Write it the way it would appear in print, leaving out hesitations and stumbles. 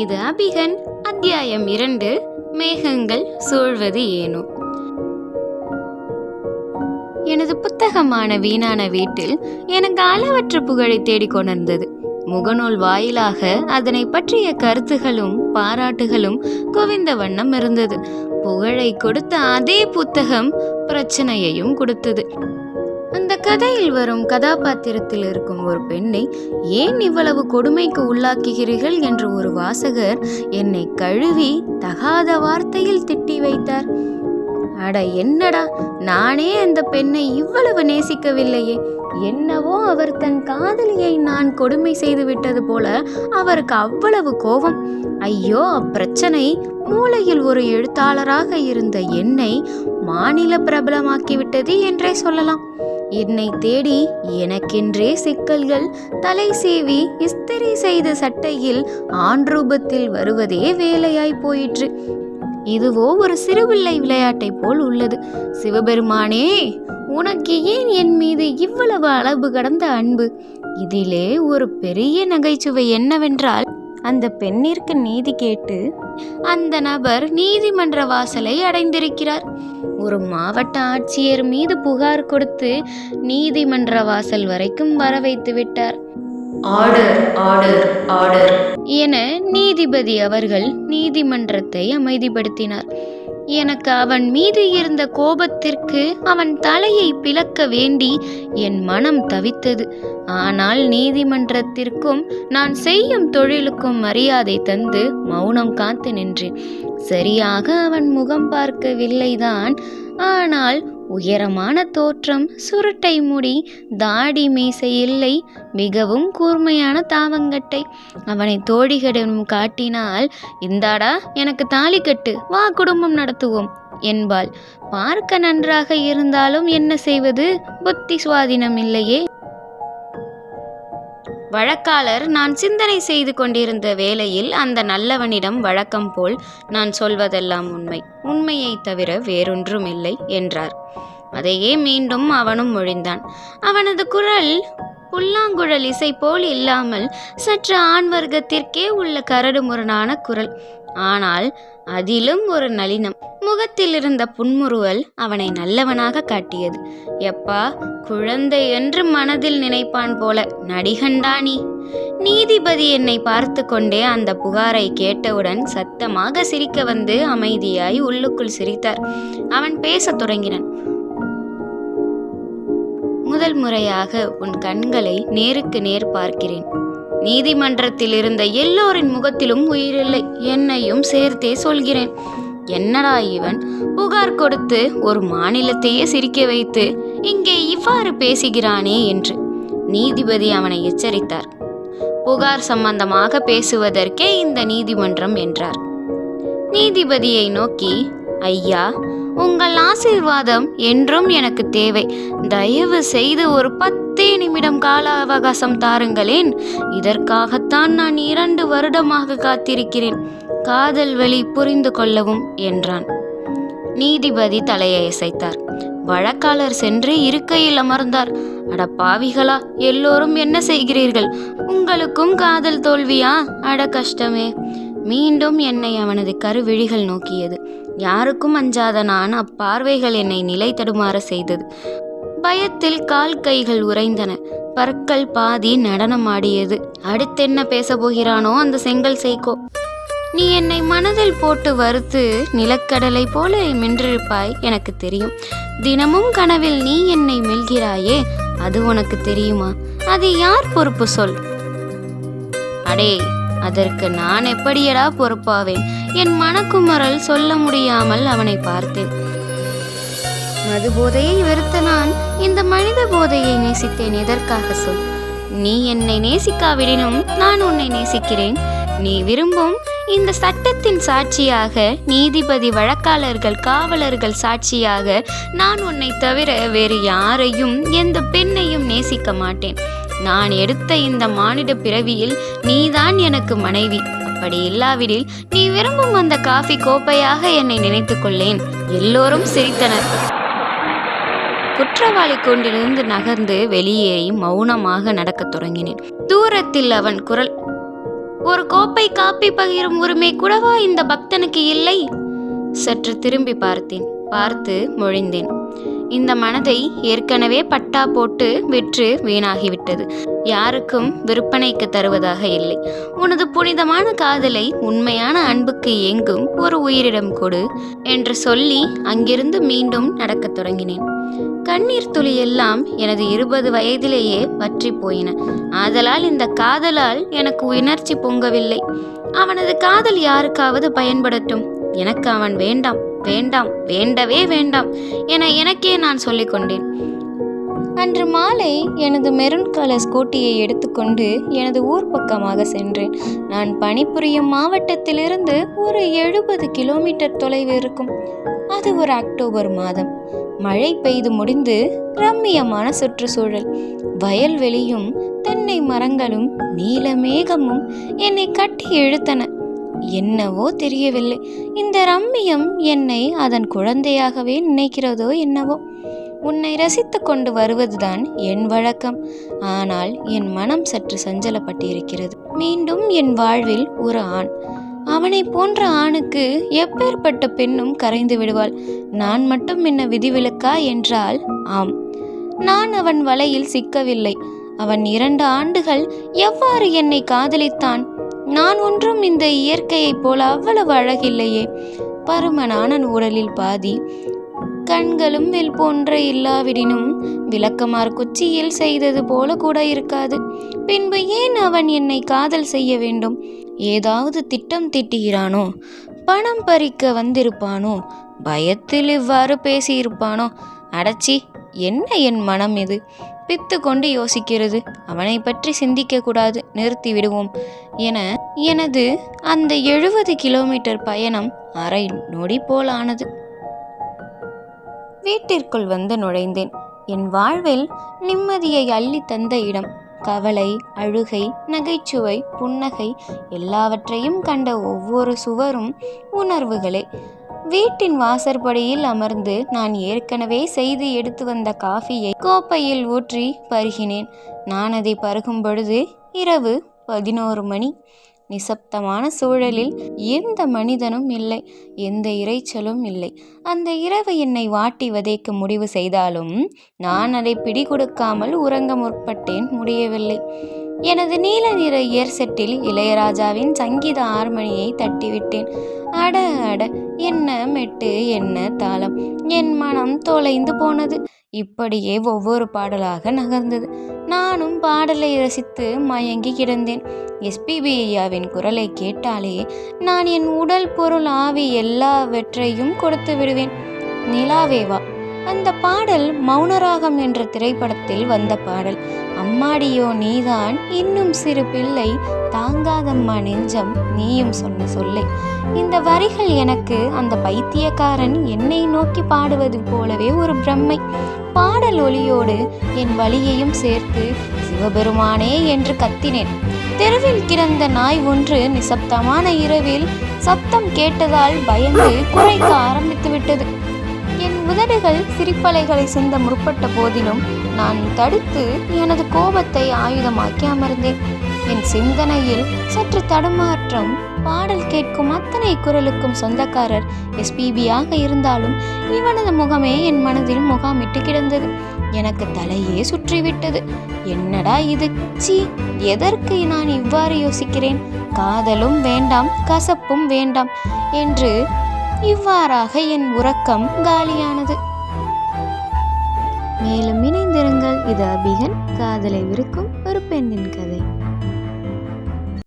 இது அபிகன் அத்தியாயம் 2. மேகங்கள் சூழ்வது ஏனோ. எனது புத்தகமான வீணான வீட்டில் எனக்கு அளவற்ற புகழை தேடிக்கொண்டிருந்தது. முகநூல் வாயிலாக அதனை பற்றிய கருத்துகளும் பாராட்டுகளும் குவிந்த வண்ணம் இருந்தது. புகழை கொடுத்த அதே புத்தகம் பிரச்சனையையும் கொடுத்தது. அந்த கதையில் வரும் கதாபாத்திரத்தில் இருக்கும் ஒரு பெண்ணை ஏன் இவ்வளவு கொடுமைக்கு உள்ளாக்குகிறீர்கள் என்று ஒரு வாசகர் என்னை கழுவி தகாத வார்த்தையில் திட்டி வைத்தார். அட என்னடா, நானே அந்த பெண்ணை இவ்வளவு நேசிக்கவில்லையே. என்னவோ அவர் தன் காதலியை நான் கொடுமை செய்து விட்டது போல அவருக்கு அவ்வளவு கோபம். ஐயோ, அப்பிரச்சனை மூளையில் ஒரு எழுத்தாளராக இருந்த என்னை மாநில பிரபலமாக்கிவிட்டது என்றே சொல்லலாம். என்னை தேடி எனக்கென்றே சிக்கல்கள். தலை சீவி இஸ்திரி செய்த சட்டையில் ஆண் ரூபத்தில் வருவதே வேலையாய் போயிற்று. இதுவோ ஒரு சிறுபிள்ளை விளையாட்டை போல் உள்ளது. சிவபெருமானே, உனக்கு ஏன் என் மீது இவ்வளவு அளவு கடந்த அன்பு? இதிலே ஒரு பெரிய நகைச்சுவை என்னவென்றால், அந்த பெண்ணிற்கு நீதி கேட்டு அந்த நபர் நீதிமன்ற வாசலை அடைந்திருக்கிறார். ஒரு மாவட்ட ஆட்சியர் மீது புகார் கொடுத்து நீதிமன்ற வாசல் வரைக்கும் வர வைத்து விட்டார். ஆர்டர் ஆர்டர் ஆர்டர் என நீதிபதி அவர்கள் நீதிமன்றத்தை அமைதிப்படுத்தினார். எனக்கு அவன் மீது இருந்த கோபத்திற்கு அவன் தலையை பிளக்க வேண்டி என் மனம் தவித்தது. ஆனால் நீதிமன்றத்திற்கும் நான் செய்யும் தொழிலுக்கும் மரியாதை தந்து மௌனம் காத்து நின்றேன். சரியாக அவன் முகம் பார்க்கவில்லைதான், ஆனால் உயரமான தோற்றம், சுருட்டை முடி, தாடி மீசை இல்லை, மிகவும் கூர்மையான தாவங்கட்டை. அவனை தோழிகளிடம் காட்டினால், இந்தாடா எனக்கு தாலி கட்டு, வா குடும்பம் நடத்துவோம் என்பாள். பார்க்க நன்றாக இருந்தாலும் என்ன செய்வது, புத்தி சுவாதீனம் இல்லையே. வழக்காளர் நான் சிந்தனை செய்து கொண்டிருந்த வேளையில் அந்த நல்லவனிடம் வழக்கம் போல் நான் சொல்வதெல்லாம் உண்மை, உண்மையை தவிர வேறொன்றும் இல்லை என்றார். அதையே மீண்டும் அவனும் மொழிந்தான். அவனது குரல் புல்லாங்குழல் இசை போல் இல்லாமல் சற்று ஆண் வர்க்கத்திற்கே உள்ள கரடு முரணான குரல். ஆனால் அதிலும் ஒரு நளினம். முகத்தில் இருந்த புன்முறுவல் அவனை நல்லவனாக காட்டியது. எப்பா, குழந்தை என்று மனதில் நினைப்பான் போல நடிகண்டானி. நீதிபதி என்னை பார்த்து கொண்டே அந்த புகாரை கேட்டவுடன் சத்தமாக சிரிக்க வந்து அமைதியாய் உள்ளுக்குள் சிரித்தார். அவன் பேசத் தொடங்கினான். முதல் முறையாக உன் கண்களை நேருக்கு நேர் பார்க்கிறேன். நீதிமன்றத்தில் இருந்த எல்லோரின் முகத்திலும் உயிரில்லை, என்னையும் சேர்த்தே சொல்கிறேன். என்னடா இவன், புகார் கொடுத்து ஒரு மாநிலத்தையே சிரிக்க வைத்து இங்கே இவ்வாறு பேசுகிறானே என்று நீதிபதி அவனை எச்சரித்தார். புகார் சம்பந்தமாக பேசுவதற்கே இந்த நீதிமன்றம் என்றார். நீதிபதியை நோக்கி, ஐயா, உங்கள் ஆசீர்வாதம் என்றும் எனக்கு தேவை. தயவு செய்து ஒரு 10 நிமிடம் கால அவகாசம் தாருங்களேன். இதற்காகத்தான் நான் 2 வருடமாக காத்திருக்கிறேன். காதல் வழி புரிந்து கொள்ளவும் என்றான். நீதிபதி தலையை அசைத்தார். வழக்காளர் சென்று இருக்கையில் அமர்ந்தார். அட பாவிகளா, எல்லோரும் என்ன செய்கிறீர்கள்? உங்களுக்கும் காதல் தோல்வியா? அட கஷ்டமே. மீண்டும் என்னை அவனது கருவிழிகள் நோக்கியது. யாருக்கும் அஞ்சாத நான் அப்பார்வைகள் என்னை நிலை தடுமாற செய்தது. பயத்தில் கால் கைகள் உறைந்தன. பற்கள் பாதி நடனமாடியது. அடுத்தென்ன பேச போகிறானோ அந்த செங்கல் சைக்கோ. நீ என்னை மனதில் போட்டு வறுத்து நிலக்கடலை போல மென்றிருப்பாய், எனக்கு தெரியும். தினமும் கனவில் நீ என்னை மெல்கிறாயே, அது உனக்கு தெரியுமா? அது யார் பொறுப்பு சொல்? அடே, அதற்கு நான் எப்படியடா பொறுப்பாவேன்? என் மனக்குமரல் சொல்ல முடியாமல் அவனை பார்த்தேன். மது போதையை வெறுத்த நான் இந்த மனித போதையை நேசித்தேன். எதற்காக சொல்? நீ என்னை நேசிக்காவிடனும் நான் உன்னை நேசிக்கிறேன். நீ விரும்பும் இந்த சட்டத்தின் சாட்சியாக, நீதிபதி, வழக்காளர்கள், காவலர்கள் சாட்சியாக நான் உன்னை தவிர வேறு யாரையும், எந்த பெண்ணையும் நேசிக்க மாட்டேன். நான் எடுத்த இந்த மானிட பிறவியில் நீதான் எனக்கு மனைவி. அப்படி இல்லாவிடில் நீ விரும்பும் அந்த காஃபி கோப்பையாக என்னை நினைத்துக் கொள்ளேன். எல்லோரும் சிரித்தனர். குற்றவாளி கொண்டிலிருந்து நகர்ந்து வெளியேறி மௌனமாக நடக்கத் தொடங்கினேன். தூரத்தில் அவன் குரல், ஒரு கோப்பை காப்பி பகிரும் உரிமை கூடவா இந்த பக்தனுக்கு இல்லை? சற்று திரும்பி பார்த்து மொழிந்தேன். இந்த மனதை ஏற்கனவே பட்டா போட்டு விற்று வீணாகிவிட்டது. யாருக்கும் விற்பனைக்கு தருவதாக இல்லை. உனது புனிதமான காதலை உண்மையான அன்புக்கு ஏங்கும் ஒரு உயிரிடம் கொடு என்று சொல்லி அங்கிருந்து மீண்டும் நடக்கத் தொடங்கினேன். கண்ணீர் துளி எல்லாம் எனது 20 வயதிலேயே வற்றி போயின. ஆதலால் இந்த காதலால் எனக்கு உணர்ச்சி பொங்கவில்லை. அவனது காதல் யாருக்காவது பயன்படட்டும், எனக்கு அவன் வேண்டாம், வேண்டாம், வேண்டவே வேண்டாம் என எனக்கே நான் சொல்லிக்கொண்டேன். அன்று மாலை எனது மெரூன் கலர் ஸ்கூட்டியை எடுத்துக்கொண்டு எனது ஊர் பக்கமாக சென்றேன். நான் பணிபுரியும் மாவட்டத்திலிருந்து ஒரு 70 கிலோமீட்டர் தொலைவு இருக்கும். அது ஒரு அக்டோபர் மாதம். மழை பெய்து முடிந்து ரம்மியமான சுற்றுச்சூழல். வயல்வெளியும் தென்னை மரங்களும் நீல மேகமும் என்னை கட்டி இழுத்தன. என்னவோ தெரியவில்லை, இந்த ரம்மியம் என்னை அதன் குழந்தையாகவே நினைக்கிறதோ என்னவோ. உன்னை ரசித்து கொண்டு வருவதுதான் என் வழக்கம். ஆனால் என் மனம் சற்று சஞ்சலப்பட்டிருக்கிறது. மீண்டும் என் வாழ்வில் ஒரு ஆண். அவனை போன்ற ஆணுக்கு எப்பேற்பட்ட பெண்ணும் கரைந்து விடுவாள். நான் மட்டும் என்ன விதிவிலக்கா என்றால் ஆம். நான் அவன் வலையில் சிக்கவில்லை. அவன் 2 ஆண்டுகள் எவ்வாறு என்னை காதலித்தான். நான் ஒன்றும் இந்த இயற்கையைப் போல அவ்வளவு அழகில்லையே. பருமனான உடலில் பாதி, கண்களும் வில் போன்ற இல்லாவிடினும் விளக்கமார் குச்சியில் செய்தது போல கூட இருக்காது. பின்பு ஏன் அவன் என்னை காதல் செய்ய வேண்டும்? ஏதாவது திட்டம் தீட்டுகிறானோ? பணம் பறிக்க வந்திருப்பானோ? பயத்தில் இவ்வாறு பேசியிருப்பானோ? அடச்சி, என்ன என் மனம் இது பித்து கொண்டு யோசிக்கிறது. அவனை பற்றி சிந்திக்க கூடாது, நிறுத்தி விடுவோம் என எனது அந்த 70 கிலோமீட்டர் பயணம் அரை நொடி போல் ஆனது. வீட்டிற்குள் வந்து நுழைந்தேன். என் வாழ்வில் நிம்மதியை அள்ளி தந்த இடம். கவலை, அழுகை, நகைச்சுவை, புன்னகை எல்லாவற்றையும் கண்ட ஒவ்வொரு சுவரும் உணர்வுகளே. வீட்டின் வாசற்படியில் அமர்ந்து நான் ஏற்கனவே செய்து எடுத்து வந்த காஃபியை கோப்பையில் ஊற்றி பருகினேன். நான் அதை பருகும் பொழுது இரவு 11 மணி. நிசப்தமான சூழலில் எந்த மனிதனும் இல்லை, எந்த இரைச்சலும் இல்லை. அந்த இரவு என்னை வாட்டி வதைக்க முடிவு செய்தாலும் நான் அதை பிடிகொடுக்காமல் உறங்க முற்பட்டேன். முடியவில்லை. எனது நீல நிற இயர்செட்டில் இளையராஜாவின் சங்கீத ஆர்மணியை தட்டிவிட்டேன். அட அட, என்ன மெட்டு, என்ன தாளம்! என் மனம் தொலைந்து போனது. இப்படியே ஒவ்வொரு பாடலாக நகர்ந்தது. நானும் பாடலை ரசித்து மயங்கி கிடந்தேன். எஸ்பிபி ஐயாவின் குரலை கேட்டாலே நான் என் உடல், பொருள், ஆவி எல்லாவற்றையும் கொடுத்து விடுவேன். நிலாவேவா அந்த பாடல் மௌனராகம் என்ற திரைப்படத்தில் வந்த பாடல். அம்மாடியோ நீதான் இன்னும் சிறு பிள்ளை, தாங்காதம்மா நெஞ்சம் நீயும் சொன்ன சொல்லை. இந்த வரிகள் எனக்கு அந்த பைத்தியக்காரன் என்னை நோக்கி பாடுவது போலவே ஒரு பிரம்மை. பாடல் ஒலியோடு என் வலியையும் சேர்த்து சிவபெருமானே என்று கத்தினேன். தெருவில் கிடந்த நாய் ஒன்று நிசப்தமான இரவில் சத்தம் கேட்டதால் பயந்து குரைக்க ஆரம்பித்து விட்டது. என் உதடுகள் சிரிப்பலைகளை சிந்த முற்பட்ட போதிலும் நான் தடுத்து எனது கோபத்தை ஆயுதமாக்கி அமர்ந்தேன். என் சிந்தனையில் சற்று தடுமாற்றம். பாடல் கேட்கும் அத்தனை குரலுக்கும் சொந்தக்காரர் எஸ்பிபியாக இருந்தாலும் இவனது முகமே என் மனதில் முகாமிட்டு கிடந்தது. எனக்கு தலையே சுற்றிவிட்டது. என்னடா இது? சீ, எதற்கு நான் இவ்வாறு யோசிக்கிறேன்? காதலும் வேண்டாம், கசப்பும் வேண்டாம் என்று இவ்வாறாக என் உறக்கம் காலியானது. மேலும் இணைந்திருங்கள். இது அபிகன், காதலை விருக்கும் ஒரு பெண்ணின் கதை.